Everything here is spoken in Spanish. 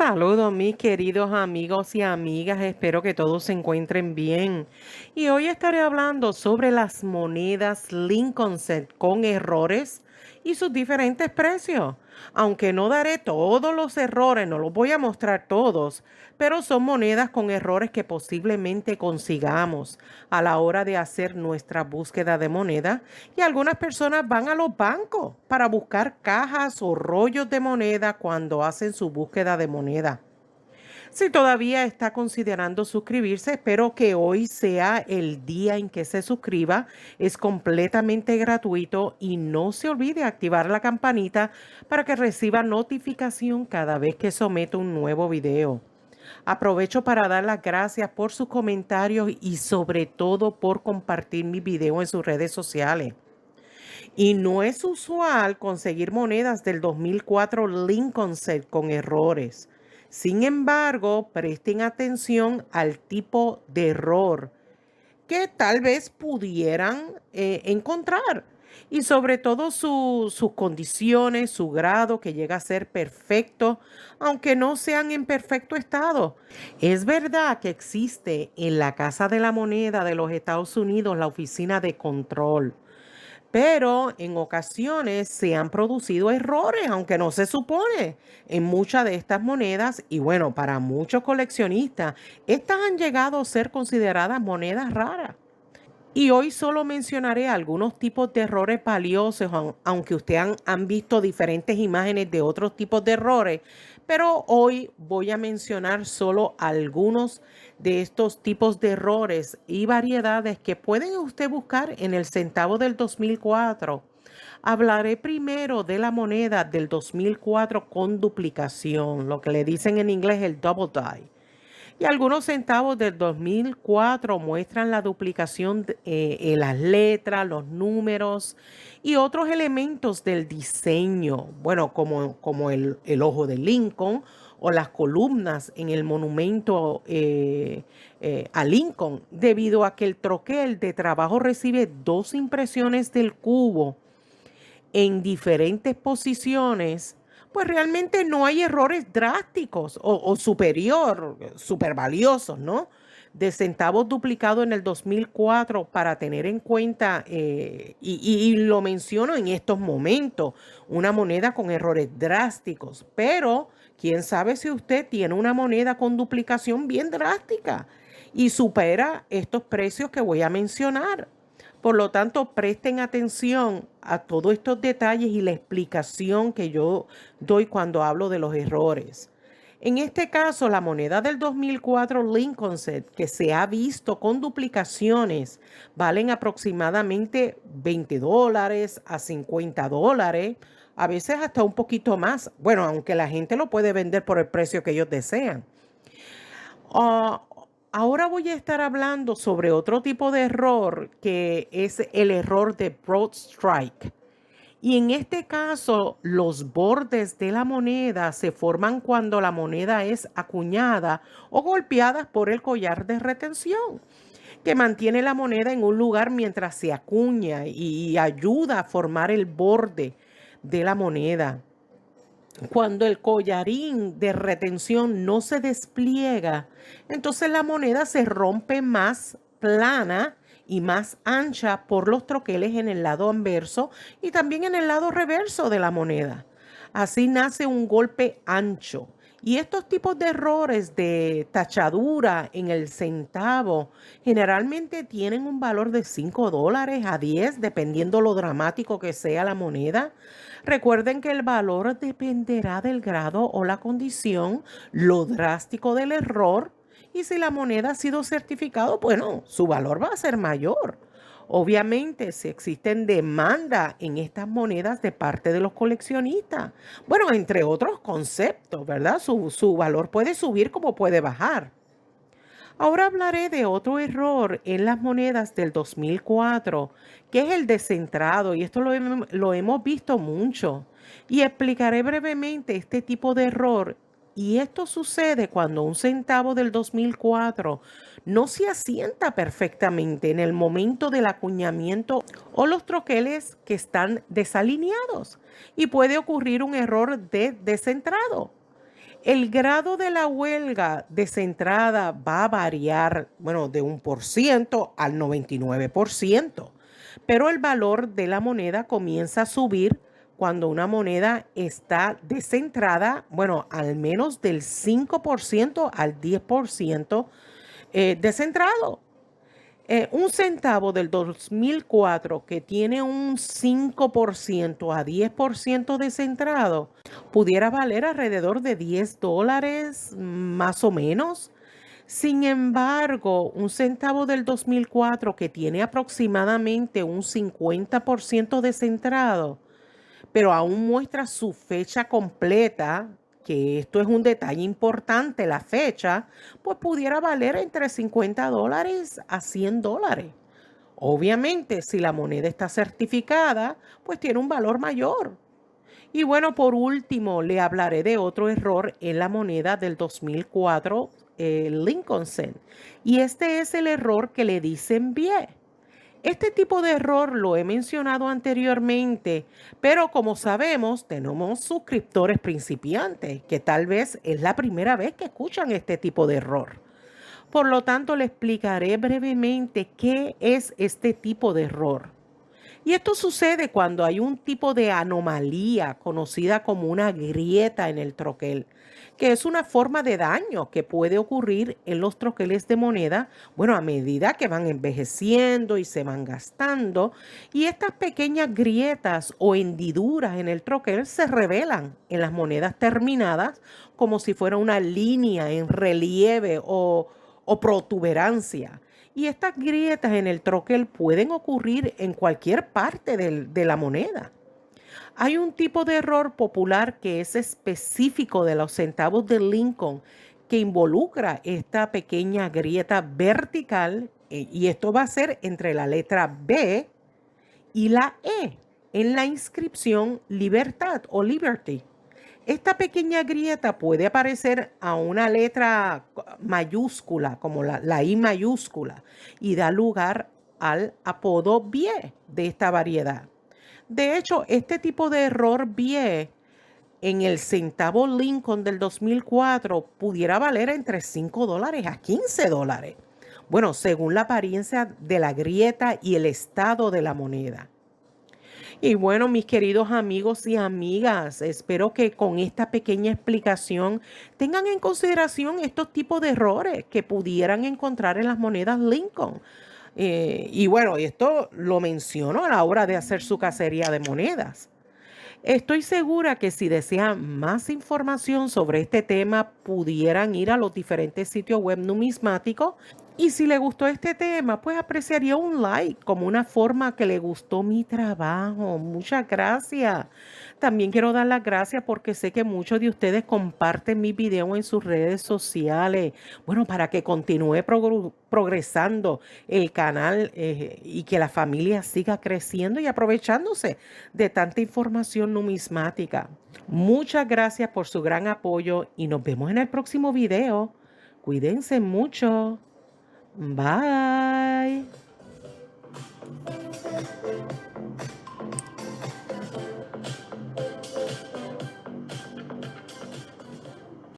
Saludos mis queridos amigos y amigas, espero que todos se encuentren bien. Y hoy estaré hablando sobre las monedas Lincoln Set con errores y sus diferentes precios. Aunque no daré todos los errores, no los voy a mostrar todos, pero son monedas con errores que posiblemente consigamos a la hora de hacer nuestra búsqueda de moneda. Y algunas personas van a los bancos para buscar cajas o rollos de moneda cuando hacen su búsqueda de moneda. Si todavía está considerando suscribirse, espero que hoy sea el día en que se suscriba. Es completamente gratuito y no se olvide activar la campanita para que reciba notificación cada vez que someto un nuevo video. Aprovecho para dar las gracias por sus comentarios y sobre todo por compartir mi video en sus redes sociales. Y no es usual conseguir monedas del 2004 Lincoln Set con errores. Sin embargo, presten atención al tipo de error que tal vez pudieran encontrar. Y sobre todo sus condiciones, su grado que llega a ser perfecto, aunque no sean en perfecto estado. Es verdad que existe en la Casa de la Moneda de los Estados Unidos la oficina de control, pero en ocasiones se han producido errores, aunque no se supone, en muchas de estas monedas. Y bueno, para muchos coleccionistas, estas han llegado a ser consideradas monedas raras. Y hoy solo mencionaré algunos tipos de errores valiosos, aunque ustedes han visto diferentes imágenes de otros tipos de errores, pero hoy voy a mencionar solo algunos de estos tipos de errores y variedades que pueden usted buscar en el centavo del 2004. Hablaré primero de la moneda del 2004 con duplicación, lo que le dicen en inglés el double die. Y algunos centavos del 2004 muestran la duplicación en las letras, los números y otros elementos del diseño, bueno, como el ojo de Lincoln o las columnas en el monumento a Lincoln, debido a que el troquel de trabajo recibe dos impresiones del cubo en diferentes posiciones. Pues realmente no hay errores drásticos o super valiosos, ¿no? De centavos duplicados en el 2004 para tener en cuenta, y lo menciono en estos momentos, una moneda con errores drásticos, pero quién sabe si usted tiene una moneda con duplicación bien drástica y supera estos precios que voy a mencionar. Por lo tanto, presten atención a todos estos detalles y la explicación que yo doy cuando hablo de los errores. En este caso, la moneda del 2004 Lincoln Set, que se ha visto con duplicaciones, valen aproximadamente $20 a $50, a veces hasta un poquito más. Bueno, aunque la gente lo puede vender por el precio que ellos desean. Ah, Ahora voy a estar hablando sobre otro tipo de error que es el error de broad strike. Y en este caso, los bordes de la moneda se forman cuando la moneda es acuñada o golpeada por el collar de retención, que mantiene la moneda en un lugar mientras se acuña y ayuda a formar el borde de la moneda. Cuando el collarín de retención no se despliega, entonces la moneda se rompe más plana y más ancha por los troqueles en el lado anverso y también en el lado reverso de la moneda. Así nace un golpe ancho. Y estos tipos de errores de tachadura en el centavo generalmente tienen un valor de $5 a 10, dependiendo lo dramático que sea la moneda. Recuerden que el valor dependerá del grado o la condición, lo drástico del error, y si la moneda ha sido certificada, bueno, su valor va a ser mayor. Obviamente, si existen demanda en estas monedas de parte de los coleccionistas, bueno, entre otros conceptos, ¿verdad? Su valor puede subir como puede bajar. Ahora hablaré de otro error en las monedas del 2004, que es el descentrado, y esto lo hemos visto mucho. Y explicaré brevemente este tipo de error. Y esto sucede cuando un centavo del 2004 no se asienta perfectamente en el momento del acuñamiento o los troqueles que están desalineados. Y puede ocurrir un error de descentrado. El grado de la huelga descentrada va a variar, bueno, de 1% al 99%, pero el valor de la moneda comienza a subir cuando una moneda está descentrada, bueno, al menos del 5% al 10% descentrado. Un centavo del 2004 que tiene un 5% a 10% descentrado pudiera valer alrededor de $10 más o menos. Sin embargo, un centavo del 2004 que tiene aproximadamente un 50% descentrado, pero aún muestra su fecha completa, que esto es un detalle importante, la fecha, pues pudiera valer entre $50 a $100. Obviamente, si la moneda está certificada, pues tiene un valor mayor. Y bueno, por último, le hablaré de otro error en la moneda del 2004, Lincoln Cent. Y este es el error que le dicen BIE. Este tipo de error lo he mencionado anteriormente, pero como sabemos, tenemos suscriptores principiantes, que tal vez es la primera vez que escuchan este tipo de error. Por lo tanto, le explicaré brevemente qué es este tipo de error. Y esto sucede cuando hay un tipo de anomalía conocida como una grieta en el troquel, que es una forma de daño que puede ocurrir en los troqueles de moneda, bueno, a medida que van envejeciendo y se van gastando. Y estas pequeñas grietas o hendiduras en el troquel se revelan en las monedas terminadas como si fuera una línea en relieve o protuberancia. Y estas grietas en el troquel pueden ocurrir en cualquier parte de la moneda. Hay un tipo de error popular que es específico de los centavos de Lincoln que involucra esta pequeña grieta vertical y esto va a ser entre la letra B y la E en la inscripción Libertad o Liberty. Esta pequeña grieta puede aparecer a una letra mayúscula, como la I mayúscula, y da lugar al apodo BIE de esta variedad. De hecho, este tipo de error BIE en el centavo Lincoln del 2004 pudiera valer entre $5 a $15. Bueno, según la apariencia de la grieta y el estado de la moneda. Y bueno, mis queridos amigos y amigas, espero que con esta pequeña explicación tengan en consideración estos tipos de errores que pudieran encontrar en las monedas Lincoln. Y bueno, esto lo menciono a la hora de hacer su cacería de monedas. Estoy segura que si desean más información sobre este tema, pudieran ir a los diferentes sitios web numismáticos. Y si le gustó este tema, pues apreciaría un like como una forma que le gustó mi trabajo. Muchas gracias. También quiero dar las gracias porque sé que muchos de ustedes comparten mi video en sus redes sociales. Bueno, para que continúe progresando el canal y que la familia siga creciendo y aprovechándose de tanta información numismática. Muchas gracias por su gran apoyo y nos vemos en el próximo video. Cuídense mucho. Bye.